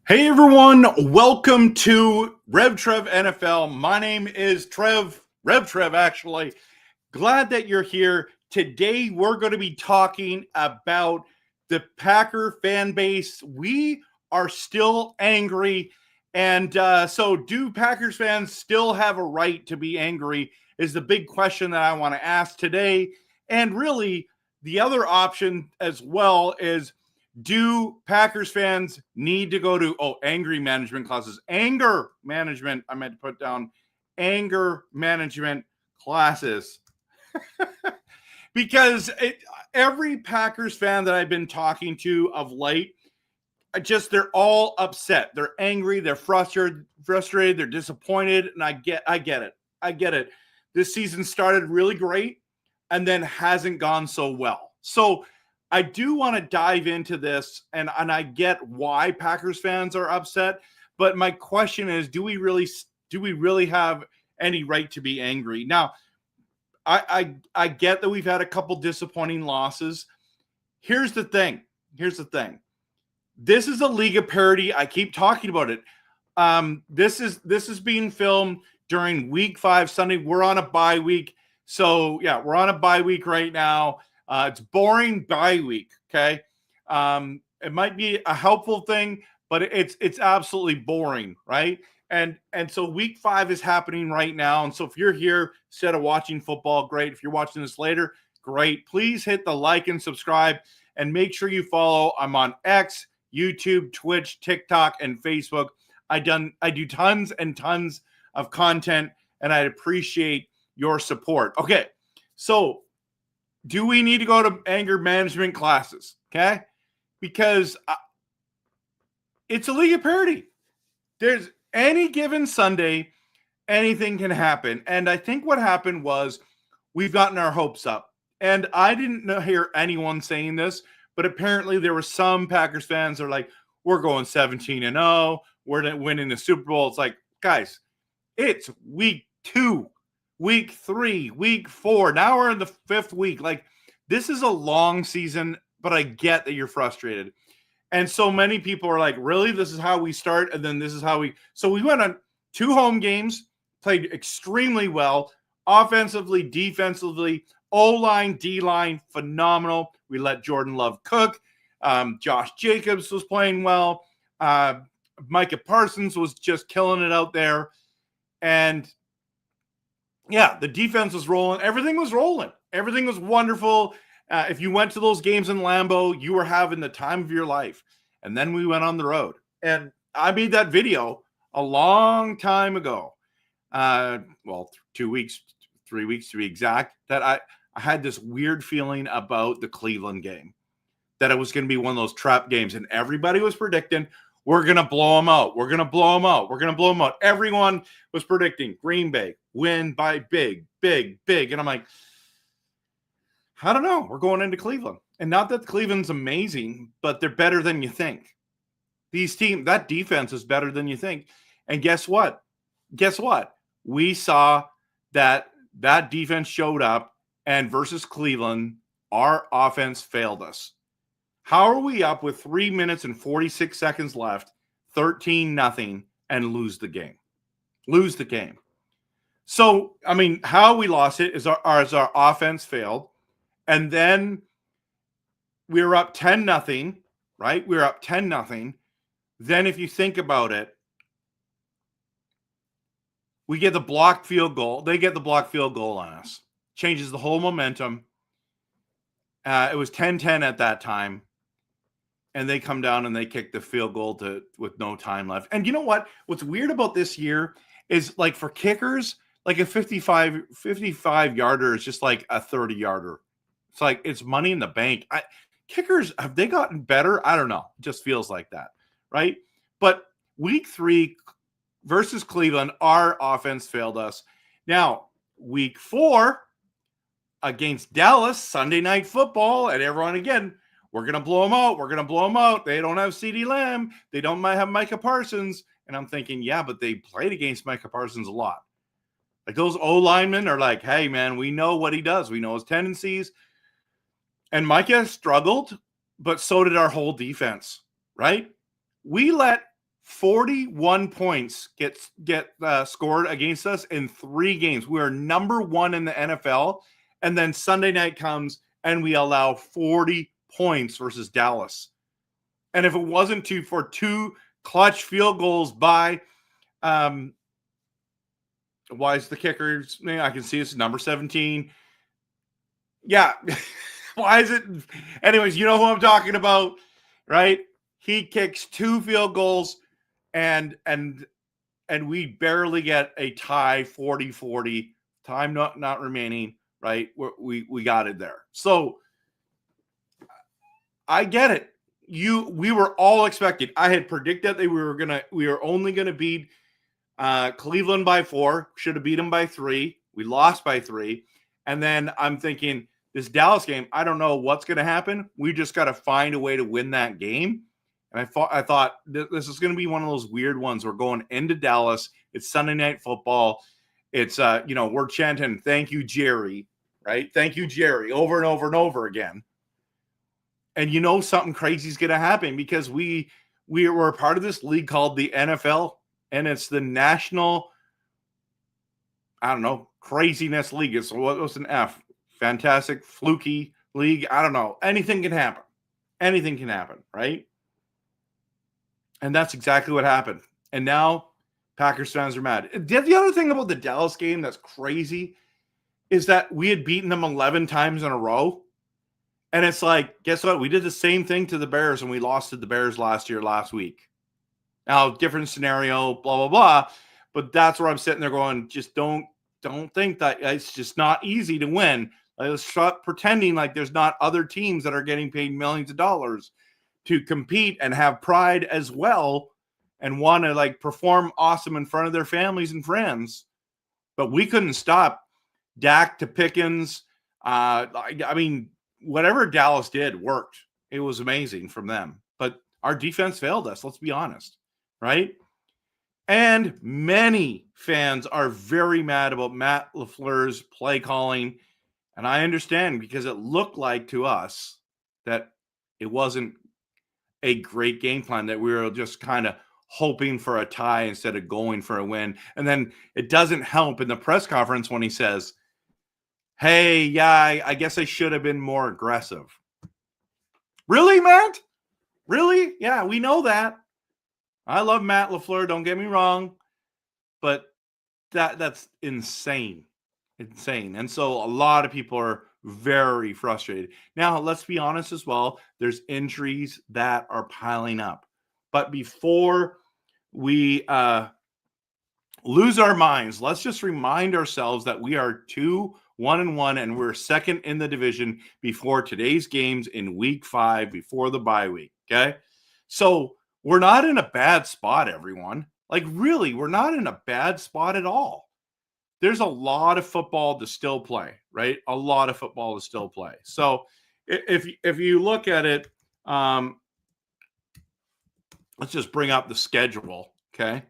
Hey everyone, welcome to Rev Trev NFL. My name is Rev Trev actually. Glad that you're here. Today we're going to be talking about the Packer fan base. We are still angry, and so do Packers fans still have a right to be angry is the big question that I want to ask today. And really, the other option as well is, do Packers fans need to go to angry management classes? Anger management. I meant to put down anger management classes. Because every Packers fan that I've been talking to of late, they're all upset. They're angry. They're frustrated. They're disappointed. And I get it. I get it. This season started really great and then hasn't gone so well. So I do want to dive into this, and I get why Packers fans are upset, but my question is, do we really have any right to be angry? Now, I get that we've had a couple disappointing losses. Here's the thing. This is a league of parity. I keep talking about it. This is being filmed during week 5 Sunday. We're on a bye week. So yeah, we're on a bye week right now. It's boring bye week, okay? It might be a helpful thing, but it's absolutely boring, right? And so week 5 is happening right now. And so if you're here instead of watching football, great. If you're watching this later, great. Please hit the like and subscribe and make sure you follow. I'm on X, YouTube, Twitch, TikTok, and Facebook. I do tons and tons of content, and I appreciate your support. Okay, so do we need to go to anger management classes? Okay. Because it's a league of parity. There's any given Sunday, anything can happen. And I think what happened was we've gotten our hopes up. And I didn't hear anyone saying this, but apparently there were some Packers fans that are like, we're going 17-0. We're winning the Super Bowl. It's like, guys, it's week 2. Week 3, week 4. Now we're in the 5th week. Like, this is a long season, but I get that you're frustrated. And so many people are like, really? This is how we start? And then this is how we. So we went on 2 home games, played extremely well, offensively, defensively, O-line, D-line, phenomenal. We let Jordan Love cook. Josh Jacobs was playing well. Micah Parsons was just killing it out there. And yeah, the defense was rolling. Everything was rolling. Everything was wonderful. If you went to those games in Lambeau, you were having the time of your life. And then we went on the road. And I made that video a long time ago. 2 weeks, 3 weeks to be exact, that I had this weird feeling about the Cleveland game, that it was going to be one of those trap games. And everybody was predicting, we're going to blow them out. We're going to blow them out. We're going to blow them out. Everyone was predicting Green Bay win by big. And I'm like, I don't know. We're going into Cleveland. And not that Cleveland's amazing, but they're better than you think. That defense is better than you think. And guess what? We saw that defense showed up, and versus Cleveland, our offense failed us. How are we up with 3 minutes and 46 seconds left, 13-0, and lose the game? So, I mean, how we lost it is our offense failed. And then we were up 10-0, right? We were up 10-0. Then if you think about it, we get the blocked field goal. They get the blocked field goal on us. Changes the whole momentum. It was 10-10 at that time. And they come down and they kick the field goal with no time left. And you know what? What's weird about this year is, like, for kickers, like a 55-yarder is just like a 30-yarder. It's like, it's money in the bank. kickers, have they gotten better? I don't know. It just feels like that, right? But week 3 versus Cleveland, our offense failed us. Now, week 4 against Dallas, Sunday Night Football, and everyone again, we're going to blow them out. We're going to blow them out. They don't have CeeDee Lamb. They don't have Micah Parsons. And I'm thinking, yeah, but they played against Micah Parsons a lot. Like those O-linemen are like, hey, man, we know what he does. We know his tendencies. And Micah struggled, but so did our whole defense, right? We let 41 points get scored against us in 3 games. We are number 1 in the NFL. And then Sunday night comes and we allow 40 points versus Dallas. And if it wasn't for 2 clutch field goals by why is the kicker's name? I can see it's number 17. Yeah. Why is it? Anyways, you know who I'm talking about, right? He kicks 2 field goals and we barely get a tie, 40-40. Time not remaining, right? We got it there. So I get it. We were all expecting. I had predicted that we were only gonna beat Cleveland by 4. Should have beat them by 3. We lost by 3. And then I'm thinking, this Dallas game, I don't know what's going to happen. We just got to find a way to win that game. And I thought this is going to be one of those weird ones. We're going into Dallas. It's Sunday Night Football. It's, we're chanting, thank you, Jerry, right? Thank you, Jerry, over and over and over again. And something crazy is going to happen because we were a part of this league called the NFL, and it's the National, I don't know, Craziness League. It's what's an F? Fantastic, fluky league. I don't know. Anything can happen. Anything can happen, right? And that's exactly what happened. And now Packers fans are mad. The other thing about the Dallas game that's crazy is that we had beaten them 11 times in a row. And it's like, guess what? We did the same thing to the Bears and we lost to the Bears last week. Now, different scenario, blah, blah, blah. But that's where I'm sitting there going, just don't think that it's just not easy to win. Let's stop pretending like there's not other teams that are getting paid millions of dollars to compete and have pride as well and want to perform awesome in front of their families and friends. But we couldn't stop Dak to Pickens. Whatever Dallas did worked. It was amazing from them. But our defense failed us, let's be honest, right? And many fans are very mad about Matt LaFleur's play calling. And I understand because it looked like to us that it wasn't a great game plan, that we were just kind of hoping for a tie instead of going for a win. And then it doesn't help in the press conference when he says, hey, yeah, I guess I should have been more aggressive. Really, Matt? Really? Yeah, we know that. I love Matt LaFleur, don't get me wrong, but that's insane. Insane. And so a lot of people are very frustrated. Now, let's be honest as well. There's injuries that are piling up. But before we lose our minds, let's just remind ourselves that we are 2-1-1, and we're second in the division before today's games in week 5, before the bye week. Okay. So we're not in a bad spot, everyone. Really, we're not in a bad spot at all. There's a lot of football to still play, right? A lot of football to still play. So if you look at it, let's just bring up the schedule, okay?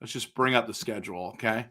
Let's just bring up the schedule, okay?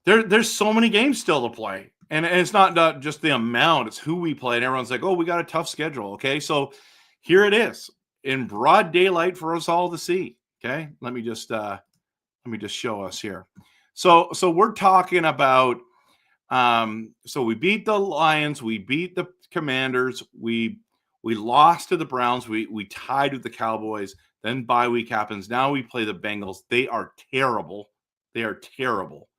There's so many games still to play. And it's not just the amount, it's who we play. And everyone's like, oh, we got a tough schedule, okay? So here it is in broad daylight for us all to see, okay? Let me just show us here. So we're talking about, so we beat the Lions, we beat the Commanders, we lost to the Browns, we tied with the Cowboys, then bye week happens. Now we play the Bengals. They are terrible. They are terrible.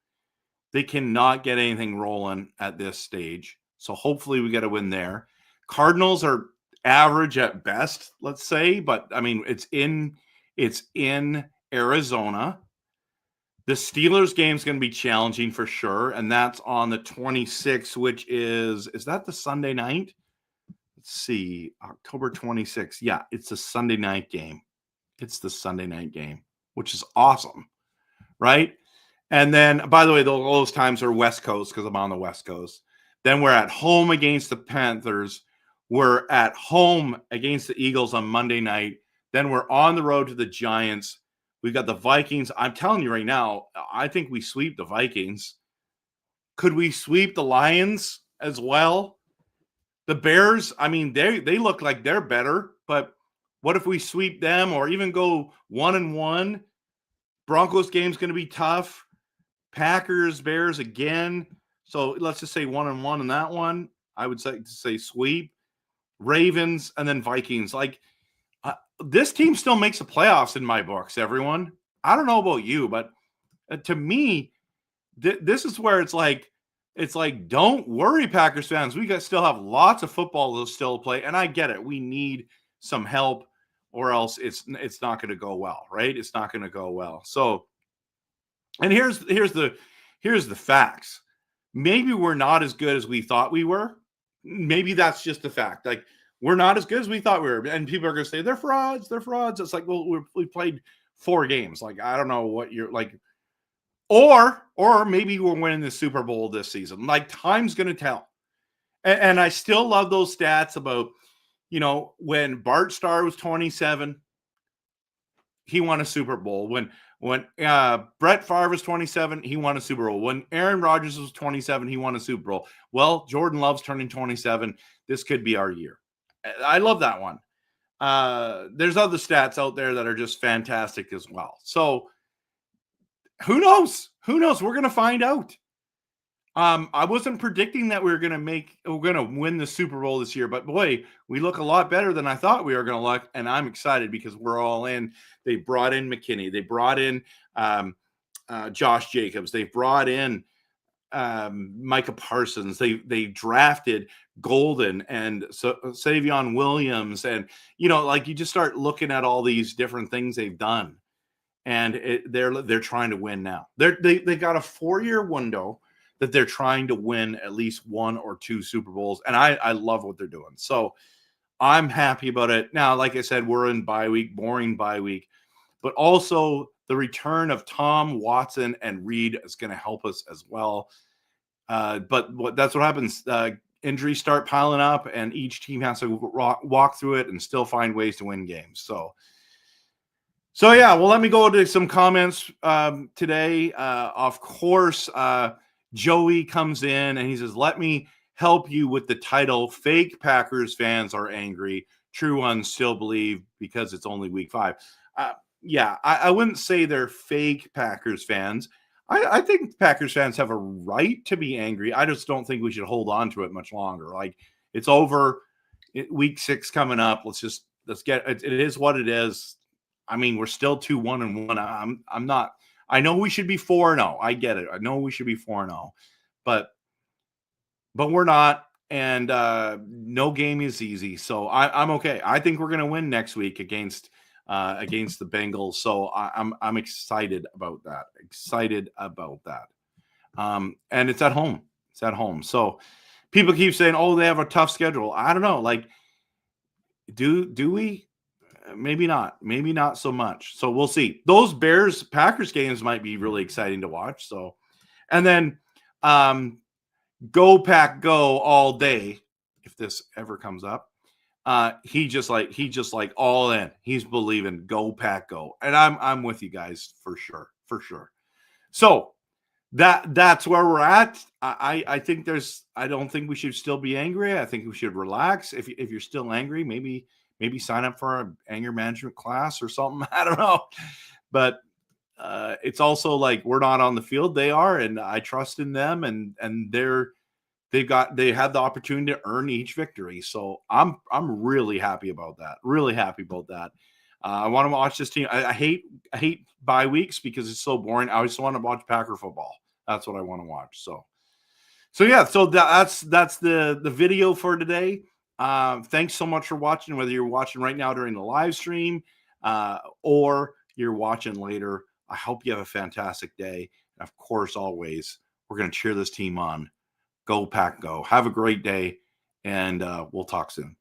They cannot get anything rolling at this stage. So hopefully we get a win there. Cardinals are average at best, let's say, but I mean, it's in Arizona. The Steelers game is going to be challenging for sure, and that's on the 26th, which is that the Sunday night? see, October 26th. Yeah, it's a Sunday night game. It's the Sunday night game, which is awesome, right? And then, by the way, those times are West Coast because I'm on the West Coast. Then we're at home against the Panthers. We're at home against the Eagles on Monday night. Then we're on the road to the Giants. We've got the Vikings. I'm telling you right now, I think we sweep the Vikings. Could we sweep the Lions as well? The Bears, I mean, they look like they're better, but what if we sweep them or even go 1-1? Broncos game's going to be tough. Packers, Bears again. So let's just say 1-1 in that one. I would say sweep. Ravens and then Vikings. Like this team still makes the playoffs in my books, everyone. I don't know about you, but to me, this is where it's like, don't worry, Packers fans. We still have lots of football to still play. And I get it. We need some help or else it's not going to go well, right? It's not going to go well. So, and here's the facts. Maybe we're not as good as we thought we were. Maybe that's just the fact. Like, we're not as good as we thought we were. And people are going to say, they're frauds. They're frauds. It's like, well, we played 4 games. Like, I don't know what you're like. Or maybe we're winning the Super Bowl this season. Like, time's going to tell. And I still love those stats about, when Bart Starr was 27, he won a Super Bowl. When Brett Favre was 27, he won a Super Bowl. When Aaron Rodgers was 27, he won a Super Bowl. Well, Jordan Love's turning 27. This could be our year. I love that one. There's other stats out there that are just fantastic as well. So who knows? Who knows? We're going to find out. I wasn't predicting that we're going to win the Super Bowl this year, but boy, we look a lot better than I thought we were going to look. And I'm excited because we're all in. They brought in McKinney. They brought in Josh Jacobs. They brought in Micah Parsons. They drafted Golden and Savion Williams. And, you just start looking at all these different things they've done. And they're trying to win now. They got a 4-year window that they're trying to win at least 1 or 2 Super Bowls. And I love what they're doing. So I'm happy about it. Now, like I said, we're in bye week, boring bye week, but also the return of Tom, Watson, and Reed is going to help us as well. But that's what happens. Injuries start piling up and each team has to walk through it and still find ways to win games. So yeah, well, let me go to some comments today. Of course, Joey comes in and he says, let me help you with the title. Fake Packers fans are angry. True ones still believe because it's only week 5. Yeah, I wouldn't say they're fake Packers fans. I think Packers fans have a right to be angry. I just don't think we should hold on to it much longer. Like, it's over. Week 6 coming up. Let's get it. It is what it is. I mean, we're still 2-1-1. I'm not. I know we should be 4-0. I get it. I know we should be 4-0, but we're not. And no game is easy. So I'm okay. I think we're gonna win next week against the Bengals. So I'm excited about that. And it's at home. It's at home. So people keep saying, "Oh, they have a tough schedule." I don't know. Like, do we? Maybe not. Maybe not so much. So we'll see. Those Bears-Packers games might be really exciting to watch. So, and then GoPackGo all day, if this ever comes up. He just like all in. He's believing GoPackGo. And I'm with you guys for sure. So that's where we're at. I think I don't think we should still be angry. I think we should relax. If you're still angry, maybe sign up for an anger management class or something. I don't know. But it's also like we're not on the field. They are, and I trust in them, and they had the opportunity to earn each victory. So I'm really happy about that. I want to watch this team. I hate bye weeks because it's so boring. I just want to watch Packer football. That's what I want to watch. So yeah, so that's the video for today. Thanks so much for watching, whether you're watching right now during the live stream or you're watching later. I hope you have a fantastic day. And of course, always, we're going to cheer this team on. Go Pack Go. Have a great day. and we'll talk soon.